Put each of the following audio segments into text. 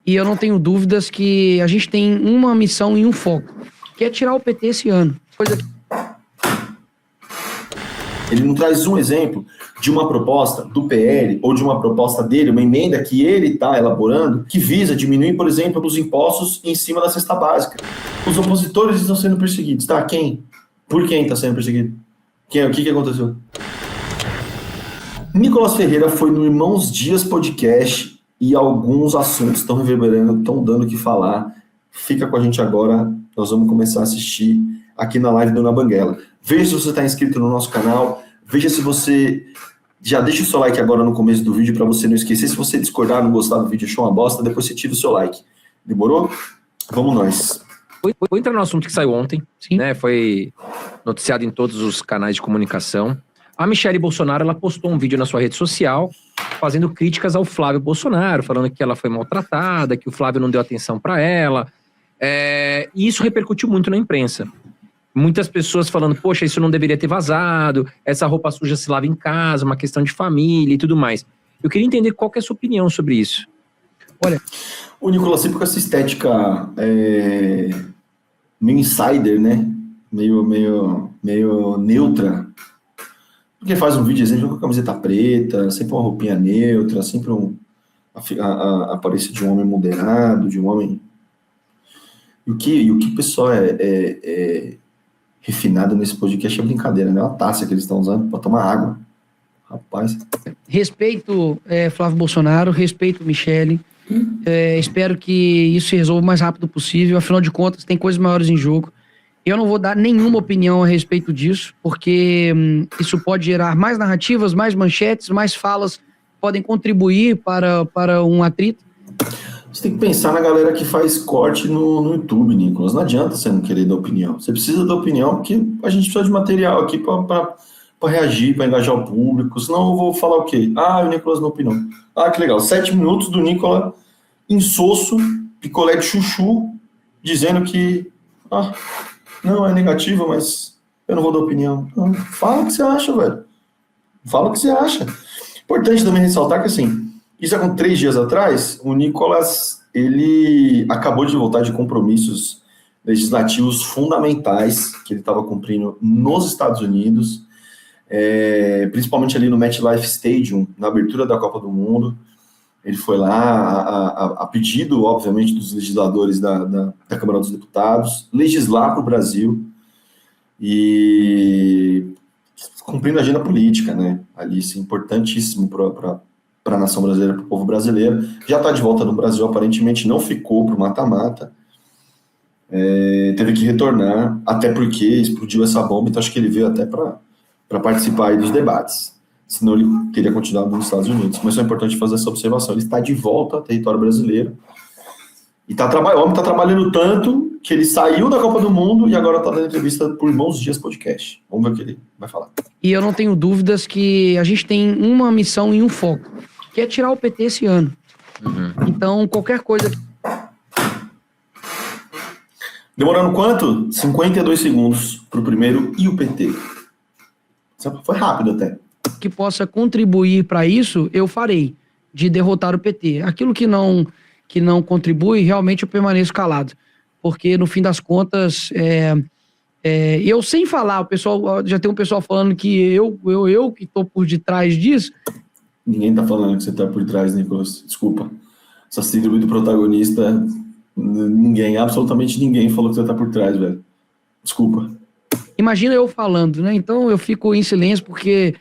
E eu não tenho dúvidas que a gente tem uma missão e um foco, que é tirar o PT esse ano. Ele não traz um exemplo de uma proposta do PL ou de uma proposta dele, uma emenda que ele está elaborando, que visa diminuir, por exemplo, os impostos em cima da cesta básica. Os opositores estão sendo perseguidos. Tá? Quem? Por quem está sendo perseguido? O que aconteceu? Nicolas Ferreira foi no Irmãos Dias Podcast e alguns assuntos estão reverberando, estão dando o que falar. Fica com a gente agora, nós vamos começar a assistir aqui na live do Na Banguela. Veja se você está inscrito no nosso canal, veja se você... Já deixa o seu like agora no começo do vídeo para você não esquecer. Se você discordar, não gostar do vídeo, achou uma bosta, depois você tira o seu like. Demorou? Vamos nós. Vou entrar no assunto que saiu ontem, Sim. né? Foi noticiado em todos os canais de comunicação. A Michelle Bolsonaro, ela postou um vídeo na sua rede social fazendo críticas ao Flávio Bolsonaro, falando que ela foi maltratada, que o Flávio não deu atenção para ela. E isso repercutiu muito na imprensa. Muitas pessoas falando, poxa, isso não deveria ter vazado, essa roupa suja se lava em casa, uma questão de família e tudo mais. Eu queria entender qual que é a sua opinião sobre isso. Olha, o Nicolas sempre com essa estética meio insider, né? Meio neutra. Porque faz um vídeo, exemplo, com a camiseta preta, sempre uma roupinha neutra, sempre a aparência de um homem moderado, de um homem... E o que o pessoal refinado nesse podcast é brincadeira, né? Uma taça que eles estão usando para tomar água. Rapaz. Respeito Flávio Bolsonaro, respeito Michele. Espero que isso se resolva o mais rápido possível. Afinal de contas, tem coisas maiores em jogo. Eu não vou dar nenhuma opinião a respeito disso, porque isso pode gerar mais narrativas, mais manchetes, mais falas, podem contribuir para um atrito. Você tem que pensar na galera que faz corte no YouTube, Nicolas. Não adianta você não querer dar opinião. Você precisa da opinião porque a gente precisa de material aqui para reagir, para engajar o público. Senão eu vou falar o quê? O Nicolas não opinou. Que legal. 7 minutos do Nicolas insosso, picolé de chuchu, dizendo que não, é negativo, mas eu não vou dar opinião. Não, fala o que você acha, velho. Fala o que você acha. Importante também ressaltar que, assim, isso há 3 dias atrás, o Nicolas, ele acabou de voltar de compromissos legislativos fundamentais que ele estava cumprindo nos Estados Unidos, principalmente ali no MetLife Stadium, na abertura da Copa do Mundo. Ele foi lá a pedido, obviamente, dos legisladores da Câmara dos Deputados, legislar para o Brasil e cumprindo a agenda política, né? Ali, isso é importantíssimo para a nação brasileira, para o povo brasileiro. Já está de volta no Brasil, aparentemente não ficou para o mata-mata. Teve que retornar, até porque explodiu essa bomba, então acho que ele veio até para participar aí dos debates. Senão ele teria continuado nos Estados Unidos. Mas é importante fazer essa observação. Ele está de volta ao território brasileiro. E o homem está trabalhando tanto que ele saiu da Copa do Mundo e agora está dando entrevista por Irmãos Dias Podcast. Vamos ver o que ele vai falar. E eu não tenho dúvidas que a gente tem uma missão e um foco, que é tirar o PT esse ano. Então, qualquer coisa... Demorando quanto? 52 segundos para o primeiro e o PT. Foi rápido até. Que possa contribuir para isso, eu farei, de derrotar o PT. Aquilo que não contribui, realmente eu permaneço calado. Porque, no fim das contas, eu sem falar, já tem um pessoal falando que eu que estou por detrás disso. Ninguém está falando que você está por trás, Nicolas. Desculpa. Essa síndrome do protagonista, absolutamente ninguém falou que você está por trás, velho. Desculpa. Imagina eu falando, né? Então eu fico em silêncio porque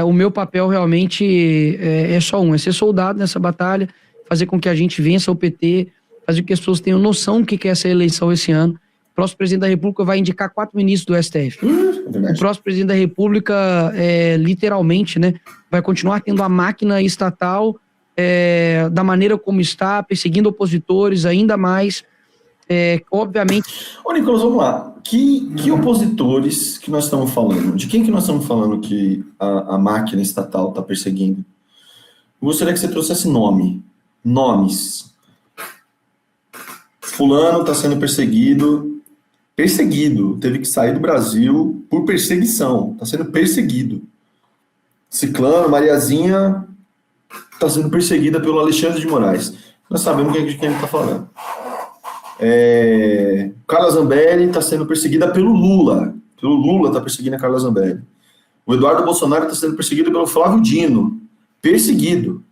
o meu papel realmente é só é ser soldado nessa batalha, fazer com que a gente vença o PT, fazer com que as pessoas tenham noção do que é essa eleição esse ano. O próximo presidente da República vai indicar 4 ministros do STF. O próximo presidente da República, literalmente, né, vai continuar tendo a máquina estatal da maneira como está, perseguindo opositores ainda mais. Obviamente... Ô, Nicolas, vamos lá. Que opositores que nós estamos falando? De quem que nós estamos falando que a máquina estatal está perseguindo? Eu gostaria que você trouxesse nomes. Fulano está sendo perseguido, teve que sair do Brasil por perseguição, está sendo perseguido. Ciclano, Mariazinha, está sendo perseguida pelo Alexandre de Moraes. Nós sabemos de quem ele está falando. Carla Zambelli está sendo perseguida pelo Lula. O Lula está perseguindo a Carla Zambelli. O Eduardo Bolsonaro está sendo perseguido pelo Flávio Dino. Perseguição.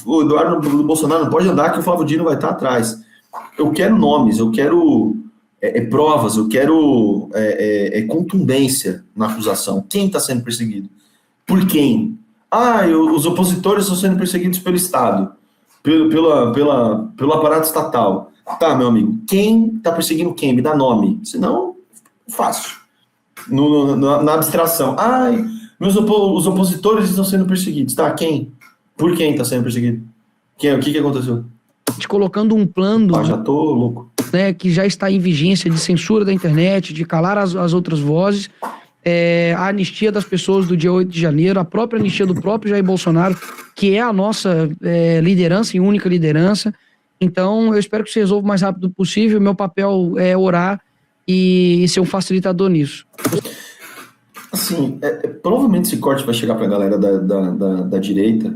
O Eduardo Bolsonaro não pode andar que o Flávio Dino vai estar atrás. Eu quero nomes, eu quero provas, eu quero contundência na acusação. Quem está sendo perseguido? Por quem? Os opositores estão sendo perseguidos pelo Estado, pelo aparato estatal. Tá, meu amigo, quem está perseguindo quem? Me dá nome. Senão, fácil. Na abstração. Os opositores estão sendo perseguidos. Tá, quem? Por quem está sendo perseguido? O que aconteceu? Colocando um plano... já tô louco. Né, que já está em vigência de censura da internet, de calar as outras vozes, a anistia das pessoas do dia 8 de janeiro, a própria anistia do próprio Jair Bolsonaro, que é a nossa liderança e única liderança. Então, eu espero que se resolva o mais rápido possível. Meu papel é orar e ser um facilitador nisso. Assim, provavelmente esse corte vai chegar para a galera da direita.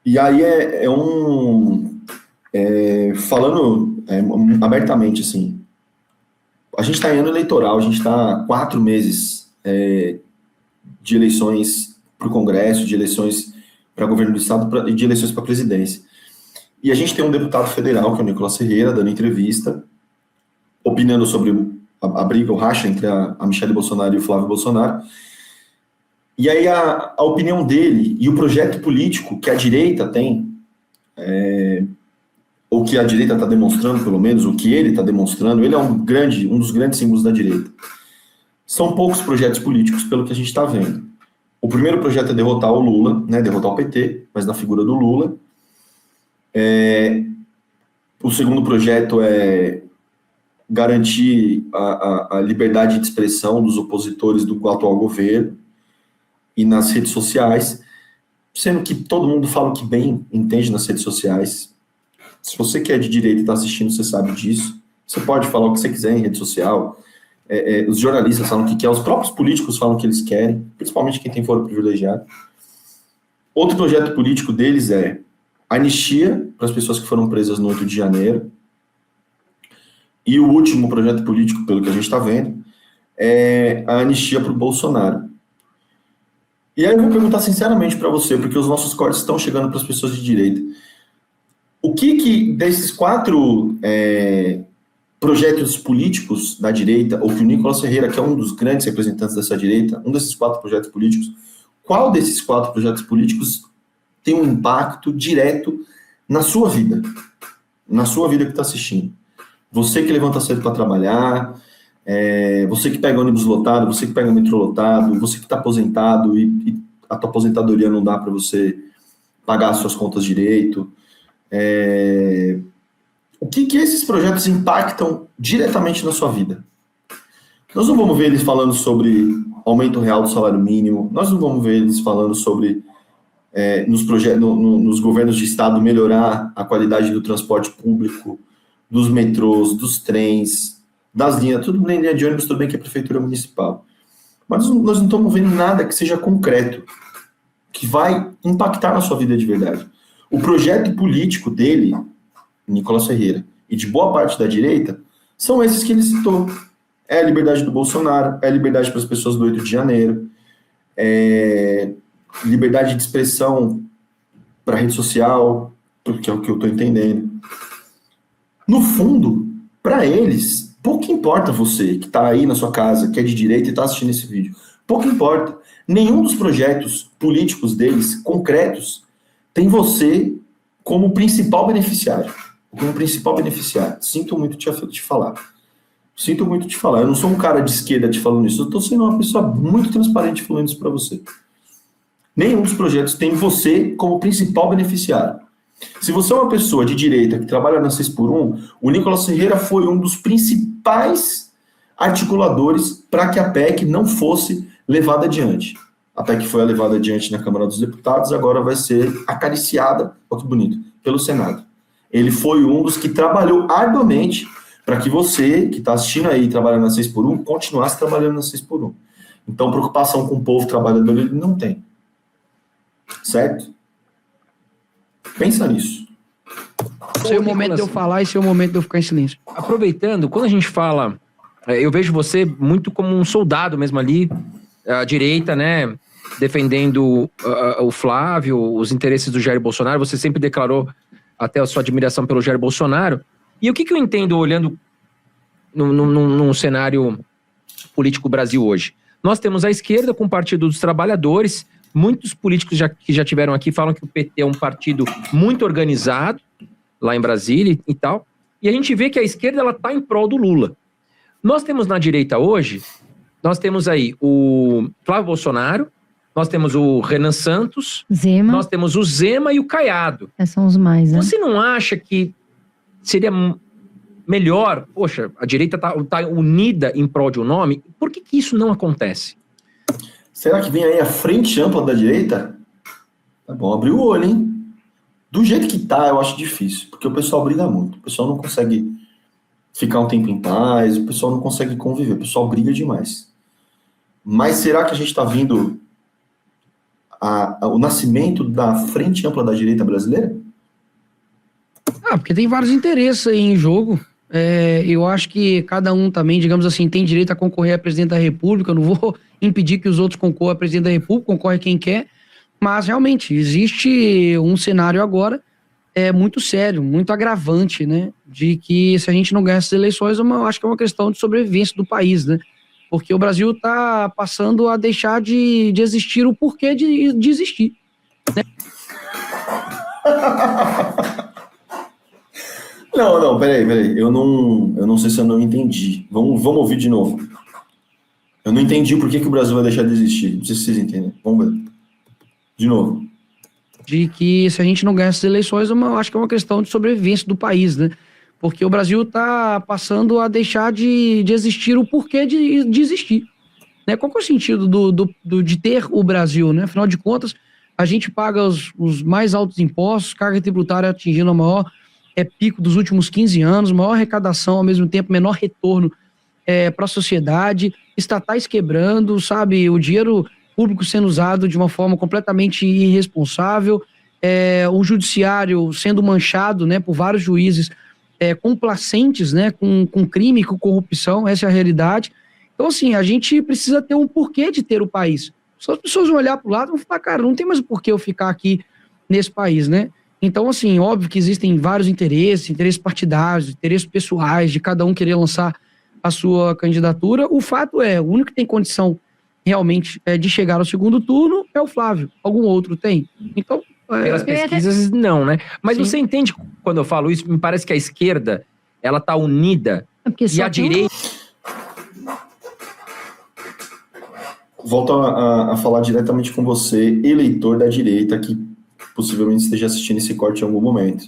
E aí falando abertamente, assim, a gente está em ano eleitoral, a gente está há 4 meses de eleições para o Congresso, de eleições para governo do Estado e de eleições para a presidência. E a gente tem um deputado federal, que é o Nicolas Ferreira, dando entrevista, opinando sobre a briga, o racha entre a Michelle Bolsonaro e o Flávio Bolsonaro. E aí a opinião dele e o projeto político que a direita tem, ou que a direita está demonstrando, pelo menos, o que ele está demonstrando, ele é um dos grandes símbolos da direita. São poucos projetos políticos, pelo que a gente está vendo. O primeiro projeto é derrotar o Lula, né, derrotar o PT, mas na figura do Lula. O segundo projeto é garantir a liberdade de expressão dos opositores do atual governo e nas redes sociais, sendo que todo mundo fala o que bem entende nas redes sociais. Se você que é de direita e está assistindo, você sabe disso. Você pode falar o que você quiser em rede social. Os jornalistas falam o que quer, os próprios políticos falam o que eles querem, principalmente quem tem foro privilegiado. Outro projeto político deles é anistia para as pessoas que foram presas no 8 de janeiro. E o último projeto político, pelo que a gente está vendo, é a anistia para o Bolsonaro. E aí eu vou perguntar sinceramente para você, porque os nossos cortes estão chegando para as pessoas de direita. O que desses 4 projetos políticos da direita, ou que o Nicolas Ferreira, que é um dos grandes representantes dessa direita, um desses 4 projetos políticos, qual desses 4 projetos políticos tem um impacto direto na sua vida que está assistindo? Você que levanta cedo para trabalhar, você que pega ônibus lotado, você que pega metrô lotado, você que está aposentado e a tua aposentadoria não dá para você pagar as suas contas direito. O que esses projetos impactam diretamente na sua vida? Nós não vamos ver eles falando sobre aumento real do salário mínimo, nós não vamos ver eles falando sobre nos governos de estado melhorar a qualidade do transporte público, dos metrôs, dos trens, das linhas, tudo bem, linha de ônibus, tudo bem que é prefeitura municipal. Mas nós não estamos vendo nada que seja concreto, que vai impactar na sua vida de verdade. O projeto político dele, Nicolas Ferreira, e de boa parte da direita, são esses que ele citou. É a liberdade do Bolsonaro, é a liberdade para as pessoas do 8 de janeiro, liberdade de expressão para a rede social, porque é o que eu estou entendendo. No fundo, para eles, pouco importa você que está aí na sua casa, que é de direita e está assistindo esse vídeo. Pouco importa. Nenhum dos projetos políticos deles, concretos, tem você como principal beneficiário. Sinto muito te falar. Eu não sou um cara de esquerda te falando isso. Eu estou sendo uma pessoa muito transparente falando isso para você. Nenhum dos projetos tem você como principal beneficiário. Se você é uma pessoa de direita que trabalha na 6x1, o Nicolas Ferreira foi um dos principais articuladores para que a PEC não fosse levada adiante. A PEC foi levada adiante na Câmara dos Deputados, agora vai ser acariciada, olha que bonito, pelo Senado. Ele foi um dos que trabalhou arduamente para que você, que está assistindo aí e trabalha na 6x1, continuasse trabalhando na 6x1. Então, preocupação com o povo trabalhador ele não tem. Certo? Pensa nisso. Esse é o momento de eu falar e esse é o momento de eu ficar em silêncio. Aproveitando, quando a gente fala, eu vejo você muito como um soldado mesmo ali, à direita, né, defendendo o Flávio, os interesses do Jair Bolsonaro. Você sempre declarou até a sua admiração pelo Jair Bolsonaro. E o que eu entendo olhando num cenário político Brasil hoje? Nós temos a esquerda com o Partido dos Trabalhadores. Muitos políticos que já tiveram aqui falam que o PT é um partido muito organizado, lá em Brasília e tal. E a gente vê que a esquerda ela está em prol do Lula. Nós temos na direita hoje, nós temos aí o Flávio Bolsonaro, nós temos o Renan Santos, Zema. Nós temos o Zema e o Caiado. Esses são os mais, né? Você não acha que seria melhor, poxa, a direita tá unida em prol de um nome? Por que isso não acontece? Será que vem aí a frente ampla da direita? Tá bom, abrir o olho, hein? Do jeito que tá, eu acho difícil, porque o pessoal briga muito. O pessoal não consegue ficar um tempo em paz, o pessoal não consegue conviver, o pessoal briga demais. Mas será que a gente está vendo o nascimento da frente ampla da direita brasileira? Porque tem vários interesses aí em jogo. Eu acho que cada um também, digamos assim, tem direito a concorrer a presidente da República. Eu não vou impedir que os outros concorram a presidente da República, concorre quem quer. Mas, realmente, existe um cenário agora muito sério, muito agravante, né? De que se a gente não ganhar essas eleições, eu acho que é uma questão de sobrevivência do país, né? Porque o Brasil está passando a deixar de existir o porquê de existir, né? Não, peraí. Eu não sei se eu não entendi. Vamos ouvir de novo. Eu não entendi por que o Brasil vai deixar de existir. Não sei se vocês entendem. Vamos ver. De novo. De que se a gente não ganhar essas eleições, eu acho que é uma questão de sobrevivência do país, né? Porque o Brasil está passando a deixar de existir o porquê de existir, né? Qual que é o sentido de ter o Brasil, né? Afinal de contas, a gente paga os mais altos impostos, carga tributária atingindo a maior pico dos últimos 15 anos, maior arrecadação, ao mesmo tempo menor retorno para a sociedade, estatais quebrando, sabe? O dinheiro público sendo usado de uma forma completamente irresponsável, o judiciário sendo manchado, né, por vários juízes complacentes, né, com crime, com corrupção. Essa é a realidade. Então, assim, a gente precisa ter um porquê de ter o país. Só as pessoas vão olhar para o lado e vão falar, cara, não tem mais o porquê eu ficar aqui nesse país, né? Então, assim, óbvio que existem vários interesses partidários, interesses pessoais, de cada um querer lançar a sua candidatura. O fato o único que tem condição realmente de chegar ao segundo turno é o Flávio. Algum outro tem? Então, pelas pesquisas, não, né? Mas Sim. Você entende quando eu falo isso? Me parece que a esquerda, ela tá unida e a direita... Volto a falar diretamente com você, eleitor da direita, que possivelmente esteja assistindo esse corte em algum momento.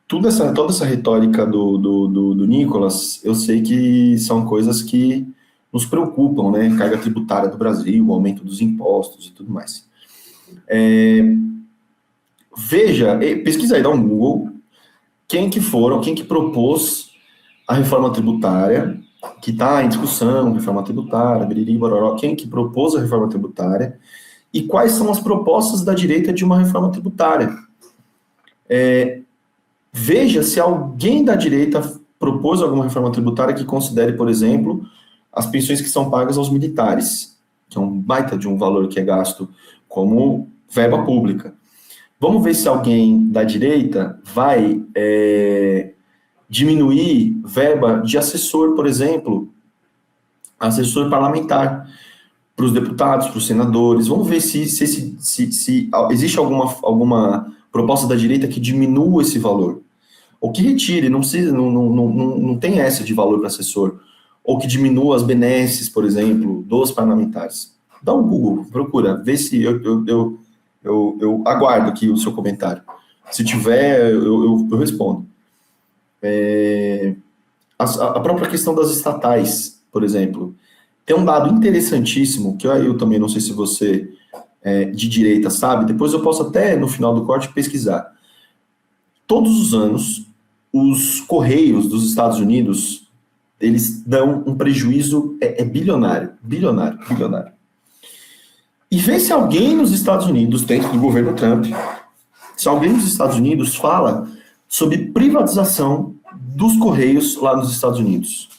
Toda essa retórica do Nicolas, eu sei que são coisas que nos preocupam, né? Carga tributária do Brasil, o aumento dos impostos e tudo mais. Veja, pesquisa aí, dá um Google, quem que propôs a reforma tributária, que está em discussão, reforma tributária, biriri, bororó, quem que propôs a reforma tributária e quais são as propostas da direita de uma reforma tributária. Veja se alguém da direita propôs alguma reforma tributária que considere, por exemplo, as pensões que são pagas aos militares, que é um baita de um valor que é gasto como verba pública. Vamos ver se alguém da direita vai diminuir verba de assessor, por exemplo, assessor parlamentar, para os deputados, para os senadores. Vamos ver se existe alguma proposta da direita que diminua esse valor. Ou que retire, não tem essa de valor para assessor. Ou que diminua as benesses, por exemplo, dos parlamentares. Dá um Google, procura, vê se eu aguardo aqui o seu comentário. Se tiver, eu respondo. A própria questão das estatais, por exemplo, tem um dado interessantíssimo, que eu também não sei se você de direita sabe, depois eu posso até, no final do corte, pesquisar. Todos os anos, os Correios dos Estados Unidos, eles dão um prejuízo bilionário. E vê se alguém nos Estados Unidos, dentro do governo Trump, se alguém dos Estados Unidos fala sobre privatização dos Correios lá nos Estados Unidos.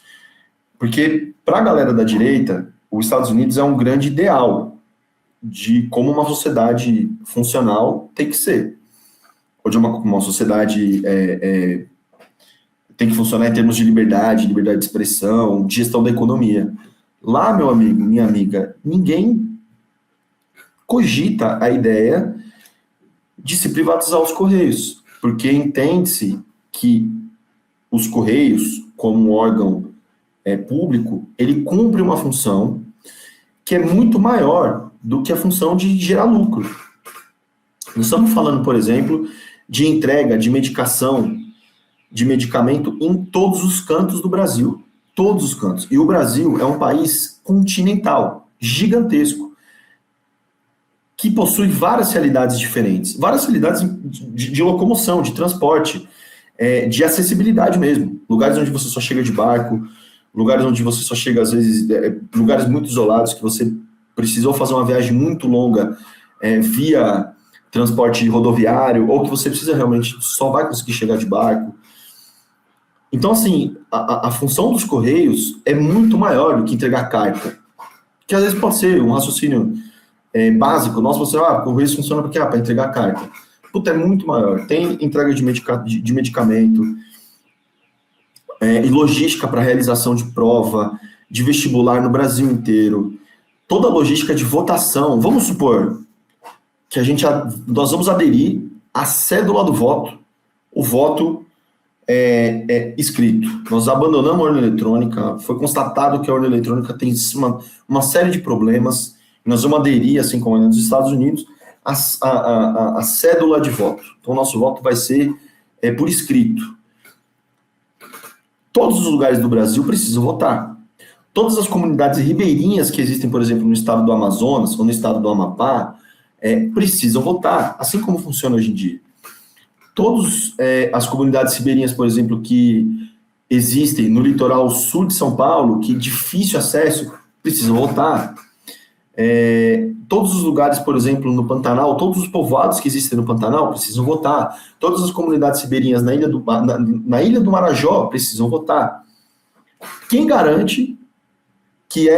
Porque, para a galera da direita, os Estados Unidos é um grande ideal de como uma sociedade funcional tem que ser. Ou de uma sociedade tem que funcionar em termos de liberdade de expressão, de gestão da economia. Lá, meu amigo, minha amiga, ninguém cogita a ideia de se privatizar os Correios, porque entende-se que os Correios, como órgão público, ele cumpre uma função que é muito maior do que a função de gerar lucro. Nós estamos falando, por exemplo, de entrega de medicação, de medicamento em todos os cantos do Brasil. Todos os cantos. E o Brasil é um país continental, gigantesco, que possui várias realidades diferentes. Várias realidades de locomoção, de transporte, de acessibilidade mesmo. Lugares onde você só chega de barco, lugares onde você só chega, às vezes, lugares muito isolados, que você precisou fazer uma viagem muito longa via transporte rodoviário, ou que você precisa realmente, só vai conseguir chegar de barco. Então, assim, a função dos Correios é muito maior do que entregar carta. Que às vezes pode ser um raciocínio básico. Nossa, você, Correios funciona para quê? Para entregar carta. Puta, é muito maior. Tem entrega de medicamento, e logística para realização de prova, de vestibular no Brasil inteiro. Toda a logística de votação. Vamos supor que nós vamos aderir à cédula do voto. O voto escrito. Nós abandonamos a urna eletrônica, foi constatado que a urna eletrônica tem uma série de problemas, nós vamos aderir, assim como nos Estados Unidos, a cédula de voto. Então, o nosso voto vai ser por escrito. Todos os lugares do Brasil precisam votar. Todas as comunidades ribeirinhas que existem, por exemplo, no estado do Amazonas ou no estado do Amapá, precisam votar, assim como funciona hoje em dia. Todas as comunidades ribeirinhas, por exemplo, que existem no litoral sul de São Paulo, que difícil acesso, precisam votar. Todos os lugares, por exemplo, no Pantanal, todos os povoados que existem no Pantanal precisam votar. Todas as comunidades ribeirinhas na ilha do Marajó precisam votar. Quem garante que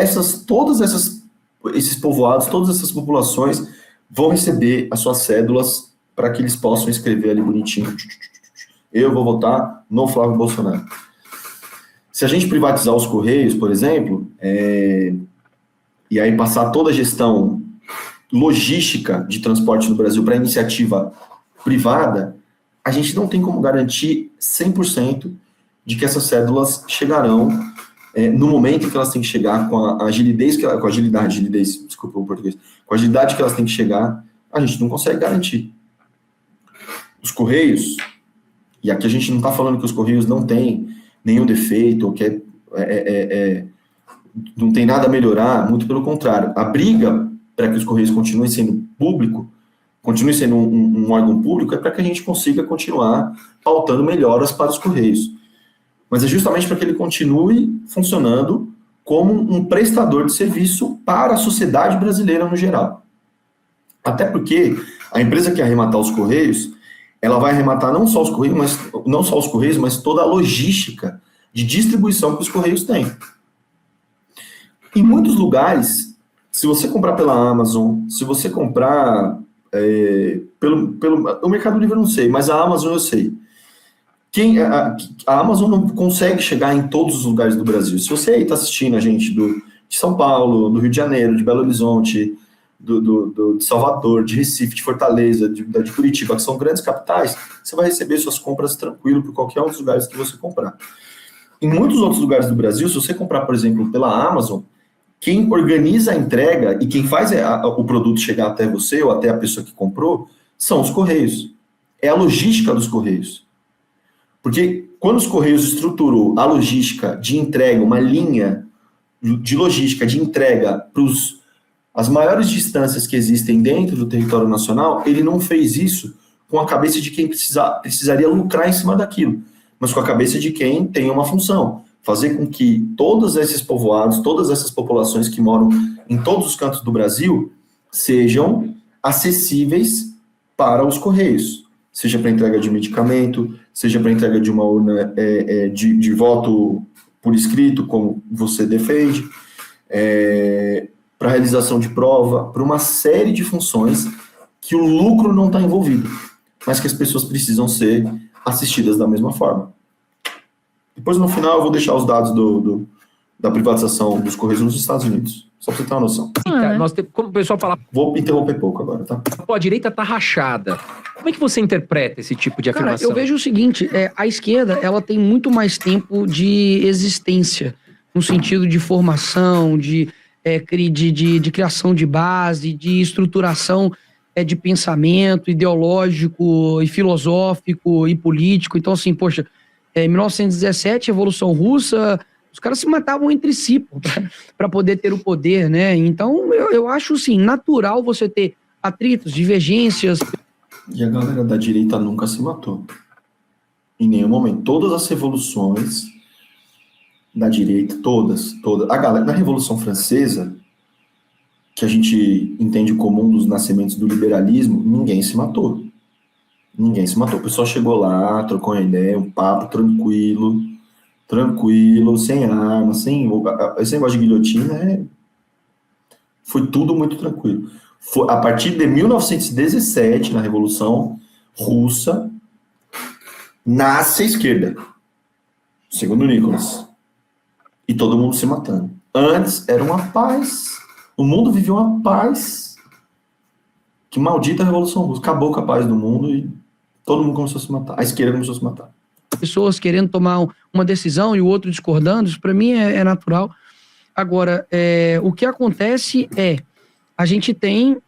todos esses povoados, todas essas populações vão receber as suas cédulas para que eles possam escrever ali bonitinho? Eu vou votar no Flávio Bolsonaro. Se a gente privatizar os Correios, por exemplo, e aí passar toda a gestão logística de transporte no Brasil para iniciativa privada, a gente não tem como garantir 100% de que essas cédulas chegarão no momento que elas têm que chegar, com a agilidade que elas têm que chegar, a gente não consegue garantir. Os Correios, e aqui a gente não está falando que os Correios não têm nenhum defeito, ou que não tem nada a melhorar, muito pelo contrário. A briga para que os Correios continuem sendo público, continue sendo um órgão público, é para que a gente consiga continuar pautando melhoras para os Correios. Mas é justamente para que ele continue funcionando como um prestador de serviço para a sociedade brasileira no geral. Até porque a empresa que arrematar os Correios, ela vai arrematar não só os Correios, mas toda a logística de distribuição que os Correios têm. Em muitos lugares, se você comprar pela Amazon, se você comprar o Mercado Livre eu não sei, mas a Amazon eu sei. A Amazon não consegue chegar em todos os lugares do Brasil. Se você aí está assistindo a gente de São Paulo, do Rio de Janeiro, de Belo Horizonte, de Salvador, de Recife, de Fortaleza, de Curitiba, que são grandes capitais, você vai receber suas compras tranquilo por qualquer um dos lugares que você comprar. Em muitos outros lugares do Brasil, se você comprar, por exemplo, pela Amazon, quem organiza a entrega e quem faz o produto chegar até você ou até a pessoa que comprou são os Correios. É a logística dos Correios. Porque quando os Correios estruturou a logística de entrega, uma linha de logística de entrega para as maiores distâncias que existem dentro do território nacional, ele não fez isso com a cabeça de quem precisaria lucrar em cima daquilo, mas com a cabeça de quem tem uma função, fazer com que todos esses povoados, todas essas populações que moram em todos os cantos do Brasil sejam acessíveis para os Correios. seja para entrega de medicamento, seja para entrega de uma urna de voto por escrito, como você defende, para realização de prova, para uma série de funções que o lucro não está envolvido, mas que as pessoas precisam ser assistidas da mesma forma. Depois, no final, eu vou deixar os dados da privatização dos Correios nos Estados Unidos, só para você ter uma noção. Como o pessoal fala... Vou interromper pouco agora, tá? Pô, a direita tá rachada. Como é que você interpreta esse tipo de afirmação? Cara, eu vejo o seguinte, a esquerda, ela tem muito mais tempo de existência, no sentido de formação, de criação de base, de estruturação de pensamento ideológico e filosófico e político. Então, assim, poxa, em 1917, Revolução Russa, os caras se matavam entre si para poder ter o poder, né? Então, eu acho, assim, natural você ter atritos, divergências. E a galera da direita nunca se matou. Em nenhum momento. Todas as revoluções da direita, todas. A galera da Revolução Francesa, que a gente entende como um dos nascimentos do liberalismo, ninguém se matou. Ninguém se matou. O pessoal chegou lá, trocou uma ideia, um papo tranquilo, sem arma, esse negócio de guilhotina, foi tudo muito tranquilo. A partir de 1917, na Revolução Russa, nasce a esquerda, segundo Nicolas. E todo mundo se matando. Antes era uma paz. O mundo vivia uma paz. Que maldita Revolução Russa. Acabou com a paz do mundo e todo mundo começou a se matar. A esquerda começou a se matar. Pessoas querendo tomar uma decisão e o outro discordando, isso para mim é natural. Agora, o que acontece a gente tem,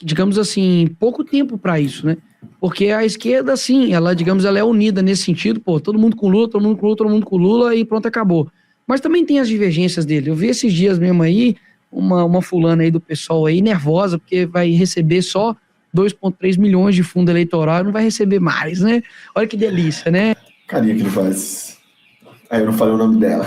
digamos assim, pouco tempo para isso, né? Porque a esquerda, assim, ela é unida nesse sentido, todo mundo com Lula, todo mundo com Lula e pronto, acabou. Mas também tem as divergências dele. Eu vi esses dias mesmo aí, uma fulana aí do pessoal aí, nervosa, porque vai receber só 2,3 milhões de fundo eleitoral, não vai receber mais, né? Olha que delícia, né? Carinha que ele faz. Aí eu não falei o nome dela.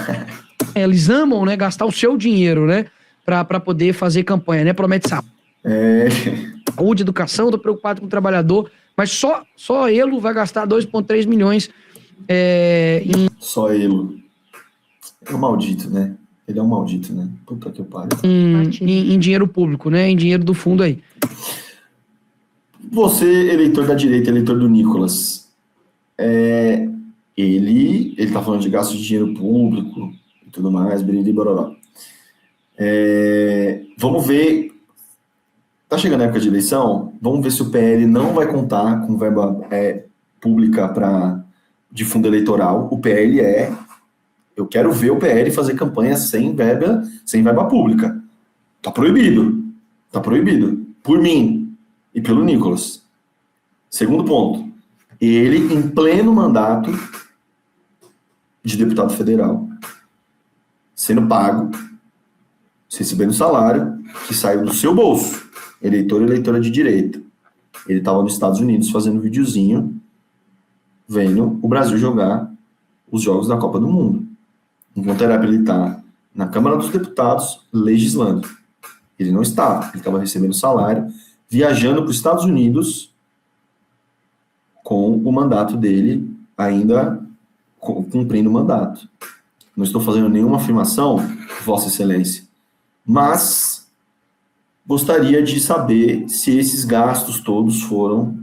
Eles amam, né, gastar o seu dinheiro, né, pra poder fazer campanha, né? Promete saúde, educação, tô preocupado com o trabalhador, mas só ele vai gastar 2,3 milhões Só ele. É um maldito, né? Ele é um maldito, né? Puta que pariu. Em dinheiro público, né? Em dinheiro do fundo aí. Você, eleitor da direita, eleitor do Nicolas, ele tá falando de gasto de dinheiro público e tudo mais, biriri bororó. Vamos ver, tá chegando a época de eleição, vamos ver se o PL não vai contar com verba pública de fundo eleitoral. O PL eu quero ver o PL fazer campanha sem verba pública. Tá proibido. Por mim e pelo Nicolas. Segundo ponto, ele em pleno mandato de deputado federal, sendo pago, recebendo salário que saiu do seu bolso, eleitor e eleitora de direita. Ele estava nos Estados Unidos fazendo um videozinho, vendo o Brasil jogar os jogos da Copa do Mundo. Enquanto era para ele estar na Câmara dos Deputados legislando. Ele não estava, ele estava recebendo salário, viajando para os Estados Unidos com o mandato dele ainda cumprindo o mandato. Não estou fazendo nenhuma afirmação, Vossa Excelência, mas gostaria de saber se esses gastos todos foram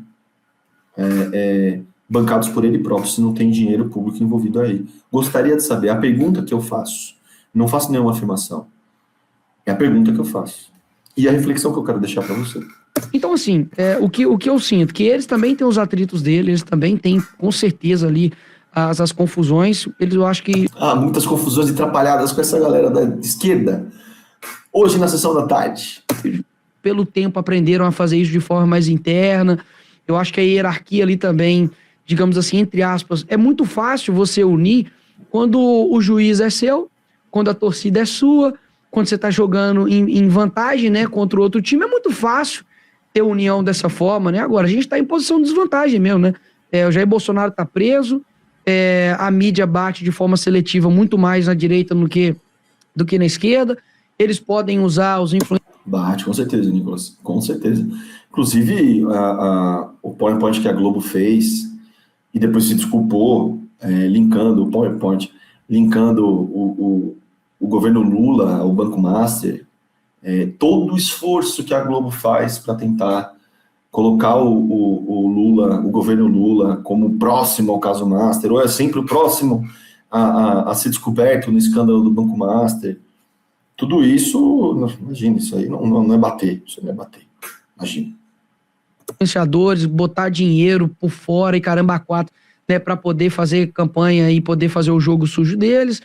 bancados por ele próprio, se não tem dinheiro público envolvido aí. Gostaria de saber. A pergunta que eu faço, não faço nenhuma afirmação, é a pergunta que eu faço. E a reflexão que eu quero deixar para você. Então, assim, o que eu sinto, que eles também têm os atritos deles, eles também têm, com certeza, ali, as confusões. Eu acho que... muitas confusões atrapalhadas com essa galera da esquerda. Hoje, na sessão da tarde. Pelo tempo, aprenderam a fazer isso de forma mais interna. Eu acho que a hierarquia ali também, digamos assim, entre aspas, é muito fácil você unir quando o juiz é seu, quando a torcida é sua, quando você está jogando em vantagem, né, contra o outro time, é muito fácil ter união dessa forma, né? Agora, a gente está em posição de desvantagem mesmo, né? O Jair Bolsonaro está preso, a mídia bate de forma seletiva muito mais na direita do que na esquerda, eles podem usar os influenciadores. Bate, com certeza, Nicolas, com certeza. Inclusive, o PowerPoint que a Globo fez, e depois se desculpou, linkando o PowerPoint, linkando o governo Lula, o Banco Master, todo o esforço que a Globo faz para tentar colocar o Lula, o governo Lula, como próximo ao caso Master, ou é sempre o próximo a ser descoberto no escândalo do Banco Master. Tudo isso, imagina, isso aí não é bater, isso não é bater, imagina. Influenciadores, botar dinheiro por fora e caramba quatro, né, para poder fazer campanha e poder fazer o jogo sujo deles.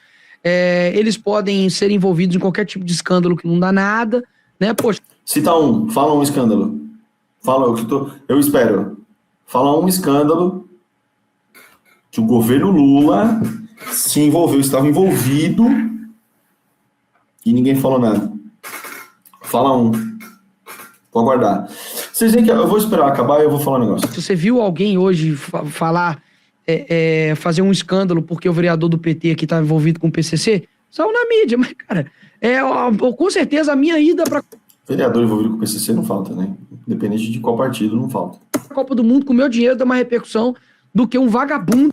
Eles podem ser envolvidos em qualquer tipo de escândalo que não dá nada, né? Poxa. Cita fala um escândalo. Eu espero. Fala um escândalo que o governo Lula se envolveu, estava envolvido e ninguém falou nada. Fala um. Vou aguardar. Vocês veem que eu vou esperar acabar e eu vou falar um negócio. Se você viu alguém hoje falar, fazer um escândalo porque o vereador do PT aqui estava envolvido com o PCC, saiu na mídia, mas, cara, com certeza a minha ida para... Vereador envolvido com o PCC não falta, né? Independente de qual partido, não falta. A Copa do Mundo com o meu dinheiro dá uma repercussão do que um vagabundo.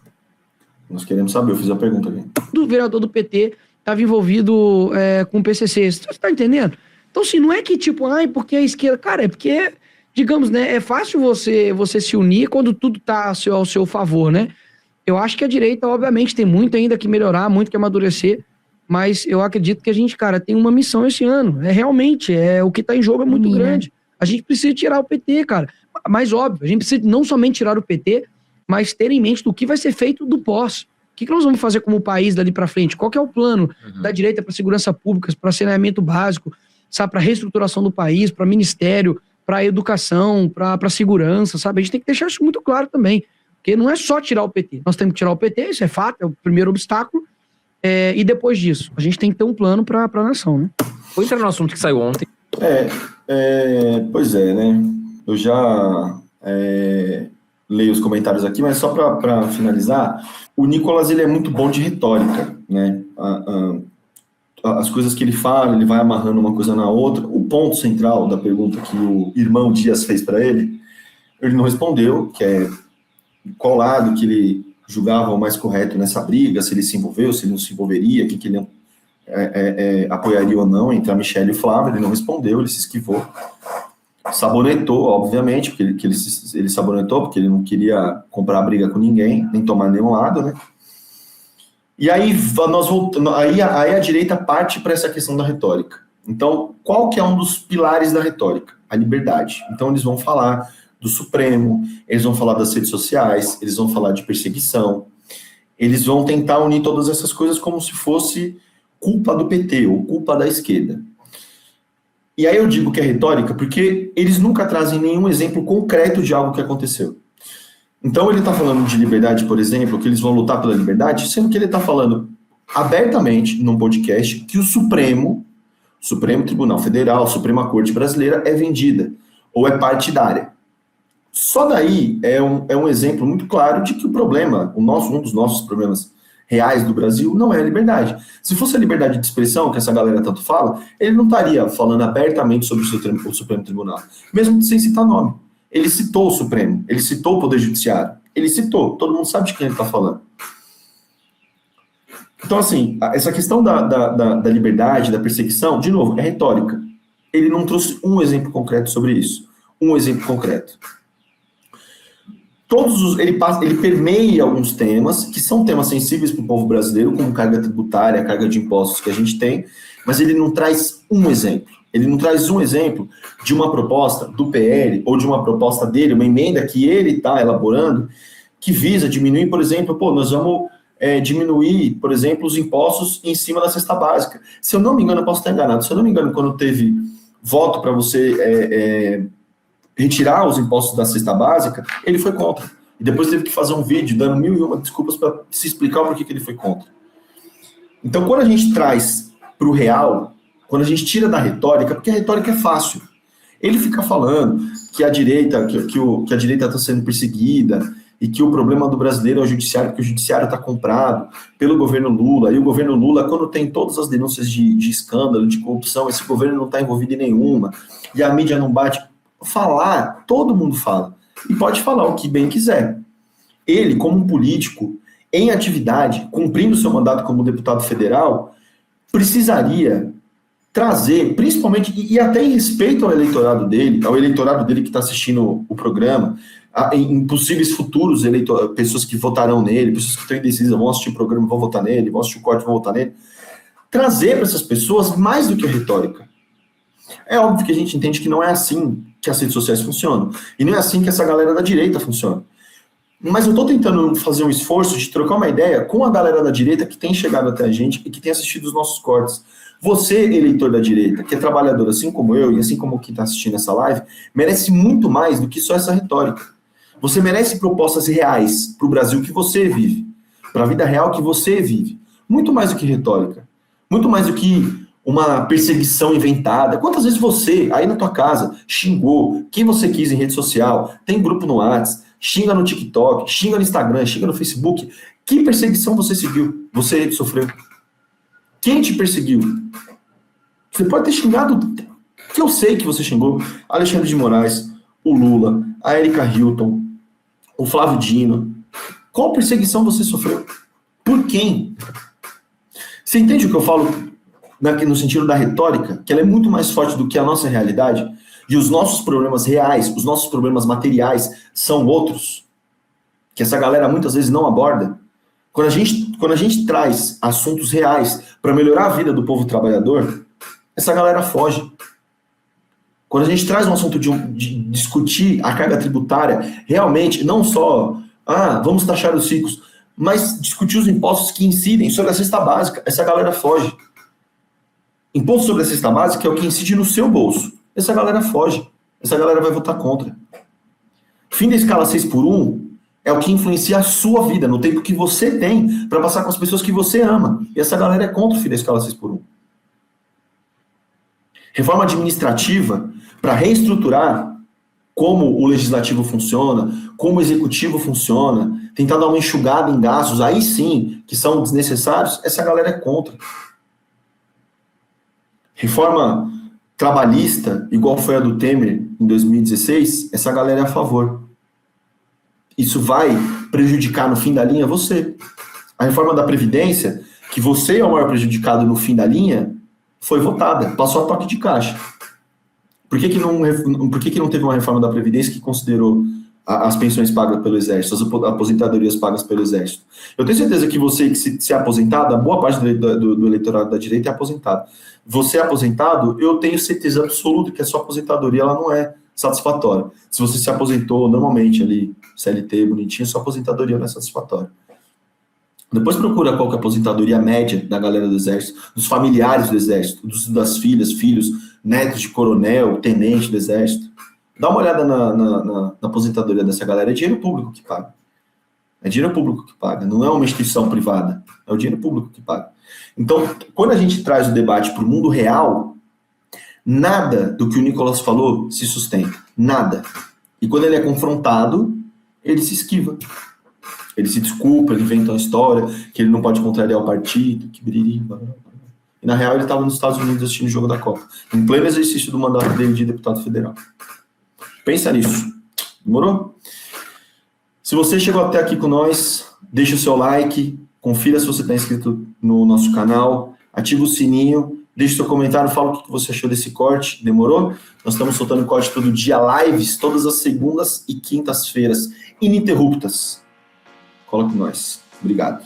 Nós queremos saber, eu fiz a pergunta aqui. Do vereador do PT estava envolvido com o PCC. Você tá entendendo? Então, assim, não é que tipo, porque a esquerda... Cara, é porque, digamos, né, é fácil você se unir quando tudo tá ao seu favor, né? Eu acho que a direita, obviamente, tem muito ainda que melhorar, muito que amadurecer, mas eu acredito que a gente, cara, tem uma missão esse ano. Realmente, o que tá em jogo é muito grande. A gente precisa tirar o PT, cara. Mas, óbvio, a gente precisa não somente tirar o PT, mas ter em mente do que vai ser feito do pós. O que nós vamos fazer como país dali para frente? Qual que é o plano da direita para segurança pública, para saneamento básico, sabe, para reestruturação do país, para ministério, para educação, para segurança, sabe? A gente tem que deixar isso muito claro também, porque não é só tirar o PT. Nós temos que tirar o PT, isso é fato, é o primeiro obstáculo, e depois disso, a gente tem que ter um plano para a nação, né? Vou entrar no assunto que saiu ontem. Pois é, né? Eu já leio os comentários aqui, mas só para finalizar, o Nicolas, ele é muito bom de retórica, né? As coisas que ele fala, ele vai amarrando uma coisa na outra. O ponto central da pergunta que o irmão Dias fez para ele não respondeu, que é qual lado que ele julgava o mais correto nessa briga, se ele se envolveu, se ele não se envolveria, o que ele apoiaria ou não entre a Michelle e o Flávio. Ele não respondeu, ele se esquivou. Sabonetou, obviamente, porque ele sabonetou, porque ele não queria comprar briga com ninguém, nem tomar nenhum lado, né? E aí nós voltamos, aí a direita parte para essa questão da retórica. Então, qual que é um dos pilares da retórica? A liberdade. Então, eles vão falar do Supremo, eles vão falar das redes sociais, eles vão falar de perseguição, eles vão tentar unir todas essas coisas como se fosse culpa do PT ou culpa da esquerda. E aí eu digo que é retórica porque eles nunca trazem nenhum exemplo concreto de algo que aconteceu. Então ele está falando de liberdade, por exemplo, que eles vão lutar pela liberdade, sendo que ele está falando abertamente num podcast que o Supremo Tribunal Federal, Suprema Corte Brasileira é vendida ou é partidária. Só daí é um exemplo muito claro de que o problema, um dos nossos problemas reais do Brasil não é a liberdade. Se fosse a liberdade de expressão, que essa galera tanto fala, ele não estaria falando abertamente sobre o Supremo Tribunal, mesmo sem citar nome. Ele citou o Supremo, ele citou o Poder Judiciário, ele citou, todo mundo sabe de quem ele está falando. Então, assim, essa questão da liberdade, da perseguição, de novo, é retórica. Ele não trouxe um exemplo concreto sobre isso. Um exemplo concreto. Ele permeia alguns temas, que são temas sensíveis para o povo brasileiro, como carga tributária, carga de impostos que a gente tem, mas ele não traz um exemplo. Ele não traz um exemplo de uma proposta do PL, ou de uma proposta dele, uma emenda que ele está elaborando, que visa diminuir, por exemplo, nós vamos diminuir, por exemplo, os impostos em cima da cesta básica. Se eu não me engano, eu posso estar enganado, se eu não me engano, quando teve voto para você retirar os impostos da cesta básica, ele foi contra. E depois teve que fazer um vídeo dando 1001 desculpas para se explicar o porquê que ele foi contra. Então, quando a gente traz para o real, quando a gente tira da retórica, porque a retórica é fácil. Ele fica falando que a direita que a direita está sendo perseguida e que o problema do brasileiro é o judiciário, que o judiciário está comprado pelo governo Lula, e o governo Lula, quando tem todas as denúncias de escândalo, de corrupção, esse governo não está envolvido em nenhuma, e a mídia não bate. falar, todo mundo fala. E pode falar o que bem quiser. Ele, como um político, em atividade, cumprindo seu mandato como deputado federal, precisaria trazer, principalmente, e até em respeito ao eleitorado dele que está assistindo o programa, em possíveis futuros pessoas que votarão nele, pessoas que estão indecisas, vão assistir o programa, vão votar nele, vão assistir o corte, vão votar nele, trazer para essas pessoas mais do que a retórica. É óbvio que a gente entende que não é assim que as redes sociais funcionam, e não é assim que essa galera da direita funciona. Mas eu estou tentando fazer um esforço de trocar uma ideia com a galera da direita que tem chegado até a gente e que tem assistido os nossos cortes. Você, eleitor da direita, que é trabalhador assim como eu e assim como quem está assistindo essa live, merece muito mais do que só essa retórica. Você merece propostas reais para o Brasil que você vive, para a vida real que você vive. Muito mais do que retórica. Muito mais do que uma perseguição inventada. Quantas vezes você, aí na tua casa, xingou quem você quis em rede social, tem grupo no WhatsApp, xinga no TikTok, xinga no Instagram, xinga no Facebook. Que perseguição você seguiu? Você sofreu? Quem te perseguiu? Você pode ter xingado, que eu sei que você xingou, Alexandre de Moraes, o Lula, a Erika Hilton, o Flávio Dino. Qual perseguição você sofreu? Por quem? Você entende o que eu falo no sentido da retórica? Que ela é muito mais forte do que a nossa realidade? E os nossos problemas reais, os nossos problemas materiais são outros, que essa galera muitas vezes não aborda. Quando a gente traz assuntos reais para melhorar a vida do povo trabalhador, essa galera foge. Quando a gente traz um assunto de discutir a carga tributária, realmente, não só, vamos taxar os ricos, mas discutir os impostos que incidem sobre a cesta básica, essa galera foge. Imposto sobre a cesta básica é o que incide no seu bolso. Essa galera foge. Essa galera vai votar contra. Fim da escala 6x1 é o que influencia a sua vida, no tempo que você tem para passar com as pessoas que você ama. E essa galera é contra o fim da escala 6x1. Reforma administrativa para reestruturar como o legislativo funciona, como o executivo funciona, tentar dar uma enxugada em gastos, aí sim, que são desnecessários, essa galera é contra. Reforma trabalhista, igual foi a do Temer em 2016, essa galera é a favor. Isso vai prejudicar no fim da linha você. A reforma da Previdência, que você é o maior prejudicado no fim da linha, foi votada, passou a toque de caixa. Por que não teve uma reforma da Previdência que considerou as pensões pagas pelo Exército, as aposentadorias pagas pelo Exército? Eu tenho certeza que você que se é aposentado, a boa parte do eleitorado da direita é aposentado. Você é aposentado, eu tenho certeza absoluta que a sua aposentadoria ela não é satisfatória. Se você se aposentou normalmente ali, CLT, bonitinho, sua aposentadoria não é satisfatória. Depois procura qual que é a aposentadoria média da galera do Exército, dos familiares do Exército, das filhas, filhos, netos de coronel, tenente do Exército. Dá uma olhada na aposentadoria dessa galera. É dinheiro público que paga. É dinheiro público que paga. Não é uma instituição privada. É o dinheiro público que paga. Então, quando a gente traz o debate para o mundo real, nada do que o Nicolas falou se sustenta. Nada. E quando ele é confrontado, ele se esquiva. Ele se desculpa, ele inventa uma história que ele não pode contrariar o partido, que biriri. E na real ele estava nos Estados Unidos assistindo o jogo da Copa, em pleno exercício do mandato dele de deputado federal. Pensa nisso. Demorou? Se você chegou até aqui com nós, deixa o seu like, confira se você está inscrito no nosso canal, ativa o sininho, deixa o seu comentário, fala o que você achou desse corte. Demorou? Nós estamos soltando corte todo dia, lives, todas as segundas e quintas-feiras, ininterruptas. Cola com nós. Obrigado.